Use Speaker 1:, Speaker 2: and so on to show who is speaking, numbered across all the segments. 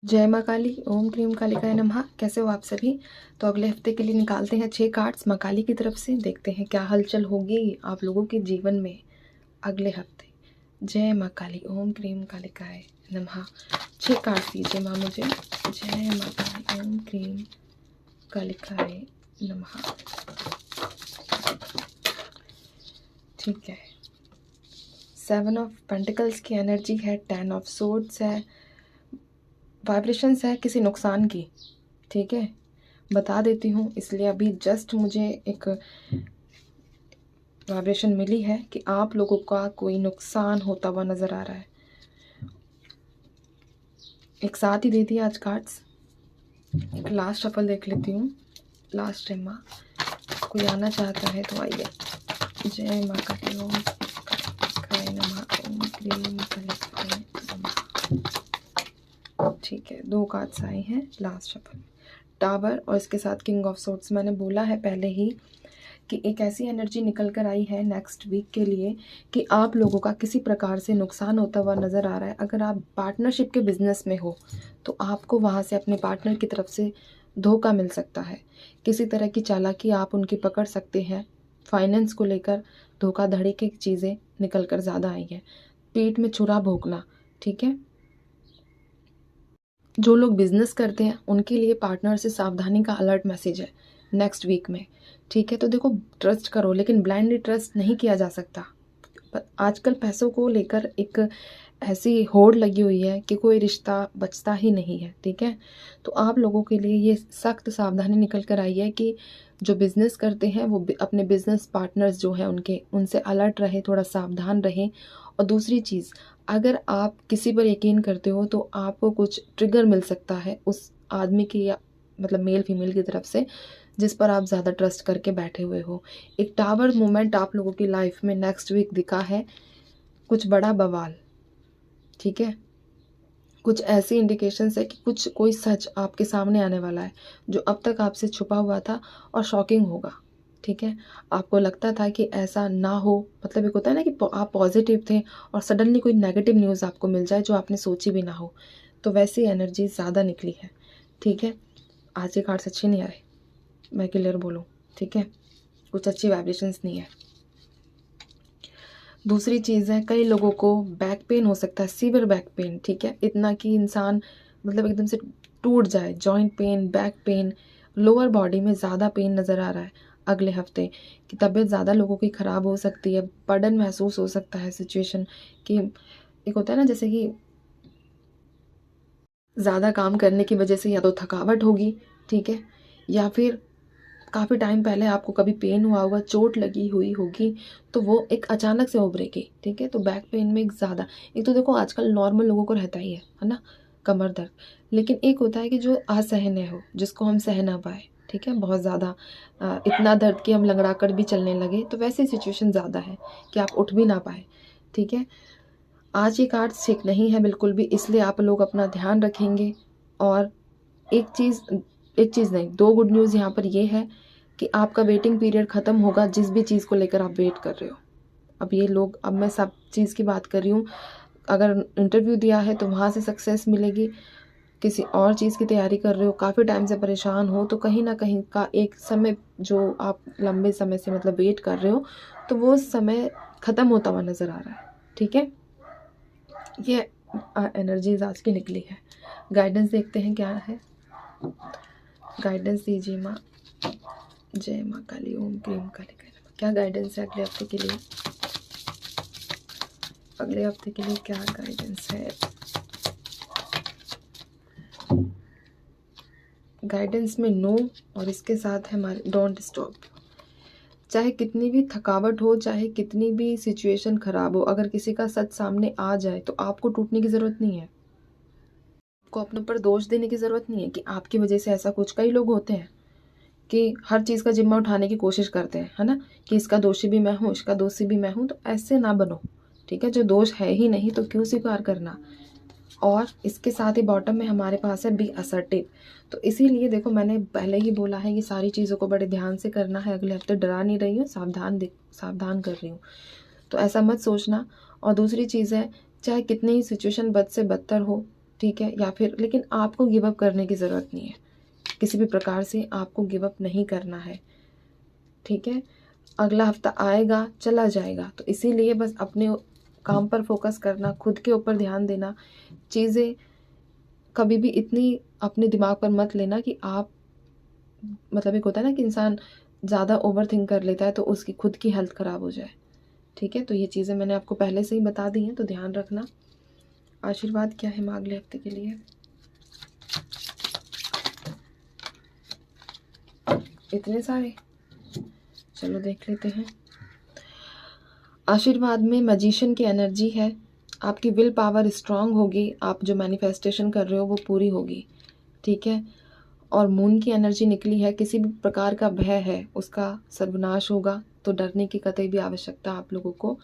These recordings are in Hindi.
Speaker 1: जय माँ काली, ओम क्लीम कालिकाय नमः। कैसे हो आप सभी? तो अगले हफ्ते के लिए निकालते हैं 6 कार्ड्स माँ काली की तरफ से। देखते हैं क्या हलचल होगी आप लोगों के जीवन में अगले हफ्ते। जय माँ काली, ओम क्लीम कालिकाय नमः। 6 कार्ड्स दीजिए माँ मुझे। जय माँ काली, ओम क्लीम कालिकाय नमः। ठीक है, 7 ऑफ पेंटिकल्स की एनर्जी है, 10 ऑफ सोर्ड्स है, वाइब्रेशंस है किसी नुकसान की। ठीक है, बता देती हूँ, इसलिए अभी जस्ट मुझे एक वाइब्रेशन मिली है कि आप लोगों का कोई नुकसान होता हुआ नज़र आ रहा है। एक साथ ही दे दिया आज कार्ड्स। एक लास्ट शफल देख लेती हूँ, लास्ट टाइम। माँ कोई आना चाहता है तो आइए। जय माँ काली, ओम कालिकाय नमः, ओम क्लीम कालिकाय नमः। ठीक है, 2 कार्ड्स आए हैं लास्ट शफल, टावर और इसके साथ किंग ऑफ सोर्ड्स। मैंने बोला है पहले ही कि एक ऐसी एनर्जी निकल कर आई है नेक्स्ट वीक के लिए कि आप लोगों का किसी प्रकार से नुकसान होता हुआ नज़र आ रहा है। अगर आप पार्टनरशिप के बिजनेस में हो तो आपको वहाँ से अपने पार्टनर की तरफ से धोखा मिल सकता है। किसी तरह की चालाकी आप उनकी पकड़ सकते हैं। फाइनेंस को लेकर धोखाधड़ी की चीज़ें निकल कर ज़्यादा आई हैं। पेट में छुरा भोंकना। ठीक है, जो लोग बिजनेस करते हैं उनके लिए पार्टनर से सावधानी का अलर्ट मैसेज है नेक्स्ट वीक में। ठीक है, तो देखो, ट्रस्ट करो लेकिन ब्लाइंडली ट्रस्ट नहीं किया जा सकता। आजकल पैसों को लेकर एक ऐसी होड़ लगी हुई है कि कोई रिश्ता बचता ही नहीं है। ठीक है, तो आप लोगों के लिए ये सख्त सावधानी निकल कर आई है कि जो बिज़नेस करते हैं वो अपने बिज़नेस पार्टनर्स जो हैं उनसे अलर्ट रहे, थोड़ा सावधान रहें। और दूसरी चीज़, अगर आप किसी पर यकीन करते हो तो आपको कुछ ट्रिगर मिल सकता है उस आदमी की, या मतलब मेल फीमेल की तरफ से, जिस पर आप ज़्यादा ट्रस्ट करके बैठे हुए हो। एक टावर मोमेंट आप लोगों की लाइफ में नेक्स्ट वीक दिखा है, कुछ बड़ा बवाल। ठीक है, कुछ ऐसी इंडिकेशंस है कि कोई सच आपके सामने आने वाला है जो अब तक आपसे छुपा हुआ था और शॉकिंग होगा। ठीक है, आपको लगता था कि ऐसा ना हो, मतलब एक होता है ना कि आप पॉजिटिव थे और सडनली कोई नेगेटिव न्यूज़ आपको मिल जाए जो आपने सोची भी ना हो, तो वैसी एनर्जी ज़्यादा निकली है। ठीक है, आज के कार्ड्स अच्छे नहीं आए, मैं क्लियर बोलूँ। ठीक है, कुछ अच्छी वाइब्रेशंस नहीं है। दूसरी चीज़ है, कई लोगों को बैक पेन हो सकता है, सीवियर बैक पेन। ठीक है, इतना कि इंसान मतलब एकदम से टूट जाए। Joint pain, back pain, lower body में ज़्यादा पेन नज़र आ रहा है अगले हफ्ते की। तबीयत ज़्यादा लोगों की ख़राब हो सकती है, बर्डन महसूस हो सकता है सिचुएशन कि एक होता है ना जैसे कि ज़्यादा काम करने की वजह से या तो थकावट होगी। ठीक है, या फिर काफ़ी टाइम पहले आपको कभी पेन हुआ होगा, चोट लगी हुई होगी, तो वो एक अचानक से उभरेगी। ठीक है, तो बैक पेन में एक ज़्यादा, एक तो देखो आजकल नॉर्मल लोगों को रहता ही है ना, कमर दर्द। लेकिन एक होता है कि जो असहनीय हो, जिसको हम सह ना पाए। ठीक है, बहुत ज़्यादा इतना दर्द कि हम लंगड़ा कर भी चलने लगे, तो वैसी सिचुएशन ज़्यादा है कि आप उठ भी ना पाए। ठीक है, आज ये कार्ड ठीक नहीं है बिल्कुल भी, इसलिए आप लोग अपना ध्यान रखेंगे। और एक चीज़ नहीं, 2 गुड न्यूज़ यहाँ पर ये है कि आपका वेटिंग पीरियड ख़त्म होगा, जिस भी चीज़ को लेकर आप वेट कर रहे हो। अब ये लोग, अब मैं सब चीज़ की बात कर रही हूँ। अगर इंटरव्यू दिया है तो वहाँ से सक्सेस मिलेगी। किसी और चीज़ की तैयारी कर रहे हो, काफ़ी टाइम से परेशान हो, तो कहीं ना कहीं का एक समय जो आप लंबे समय से मतलब वेट कर रहे हो, तो वो समय ख़त्म होता हुआ नज़र आ रहा है। ठीक है, ये एनर्जीज आज की निकली है। गाइडेंस देखते हैं क्या है। गाइडेंस दीजिए माँ। जय माँ काली, ओम क्लीम कालिकाय नमः। क्या गाइडेंस है अगले हफ्ते के लिए? अगले हफ्ते के लिए क्या गाइडेंस है? गाइडेंस में नो, और इसके साथ है हमारे डोंट स्टॉप। चाहे कितनी भी थकावट हो, चाहे कितनी भी सिचुएशन खराब हो, अगर किसी का सच सामने आ जाए तो आपको टूटने की ज़रूरत नहीं है। आपको अपने ऊपर दोष देने की ज़रूरत नहीं है कि आपकी वजह से ऐसा कुछ। कई लोग होते हैं कि हर चीज़ का जिम्मा उठाने की कोशिश करते हैं, है ना, कि इसका दोषी भी मैं हूँ, इसका दोषी भी मैं हूँ। तो ऐसे ना बनो। ठीक है, जो दोष है ही नहीं तो क्यों स्वीकार करना। और इसके साथ ही बॉटम में हमारे पास है बी असर्टिव। तो इसीलिए देखो, मैंने पहले ही बोला है कि सारी चीज़ों को बड़े ध्यान से करना है। अगले हफ्ते डरा नहीं रही हूँ, सावधान कर रही हूँ, तो ऐसा मत सोचना। और दूसरी चीज़ है, चाहे कितनी ही सिचुएशन बद से बदतर हो, ठीक है, या फिर लेकिन आपको गिव अप करने की ज़रूरत नहीं है, किसी भी प्रकार से आपको गिव अप नहीं करना है, ठीक है। अगला हफ्ता आएगा चला जाएगा, तो इसीलिए बस अपने काम पर फोकस करना, खुद के ऊपर ध्यान देना। चीज़ें कभी भी इतनी अपने दिमाग पर मत लेना कि आप, मतलब एक होता है ना कि इंसान ज़्यादा ओवर थिंक कर लेता है तो उसकी खुद की हेल्थ ख़राब हो जाए, ठीक है। तो ये चीज़ें मैंने आपको पहले से ही बता दी हैं, तो ध्यान रखना। आशीर्वाद क्या है अगले हफ्ते के लिए? इतने सारे, चलो देख लेते हैं। आशीर्वाद में मैजिशियन की एनर्जी है, आपकी विल पावर स्ट्रांग होगी, आप जो मैनिफेस्टेशन कर रहे हो वो पूरी होगी, ठीक है। और मून की एनर्जी निकली है, किसी भी प्रकार का भय है उसका सर्वनाश होगा, तो डरने की कतई भी आवश्यकता आप लोगों को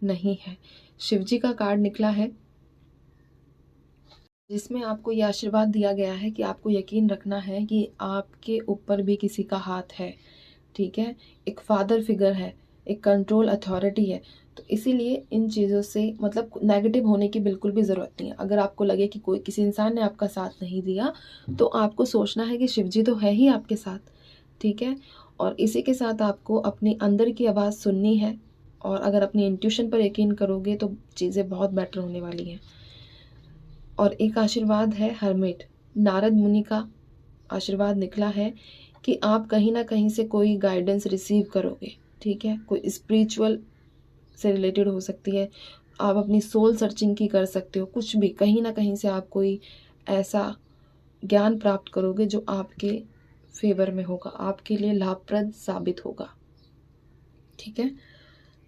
Speaker 1: नहीं है। शिवजी का कार्ड निकला है, जिसमें आपको ये आशीर्वाद दिया गया है कि आपको यकीन रखना है कि आपके ऊपर भी किसी का हाथ है, ठीक है। एक फादर फिगर है, एक कंट्रोल अथॉरिटी है, तो इसीलिए इन चीज़ों से मतलब नेगेटिव होने की बिल्कुल भी ज़रूरत नहीं है। अगर आपको लगे कि कोई किसी इंसान ने आपका साथ नहीं दिया, तो आपको सोचना है कि शिवजी तो है ही आपके साथ, ठीक है। और इसी के साथ आपको अपनी अंदर की आवाज़ सुननी है, और अगर अपनी इंट्यूशन पर यकीन करोगे तो चीज़ें बहुत बेटर होने वाली हैं। और एक आशीर्वाद है हर्मिट, नारद मुनि का आशीर्वाद निकला है कि आप कहीं ना कहीं से कोई गाइडेंस रिसीव करोगे, ठीक है। कोई स्पिरिचुअल से रिलेटेड हो सकती है, आप अपनी सोल सर्चिंग की कर सकते हो, कुछ भी कहीं ना कहीं से आप कोई ऐसा ज्ञान प्राप्त करोगे जो आपके फेवर में होगा, आपके लिए लाभप्रद साबित होगा, ठीक है।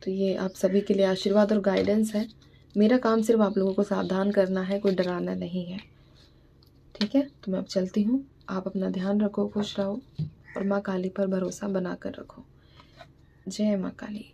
Speaker 1: तो ये आप सभी के लिए आशीर्वाद और गाइडेंस है। मेरा काम सिर्फ आप लोगों को सावधान करना है, कोई डराना नहीं है, ठीक है। तो मैं अब चलती हूँ, आप अपना ध्यान रखो, खुश रहो और माँ काली पर भरोसा बना कर रखो। जय माँ काली।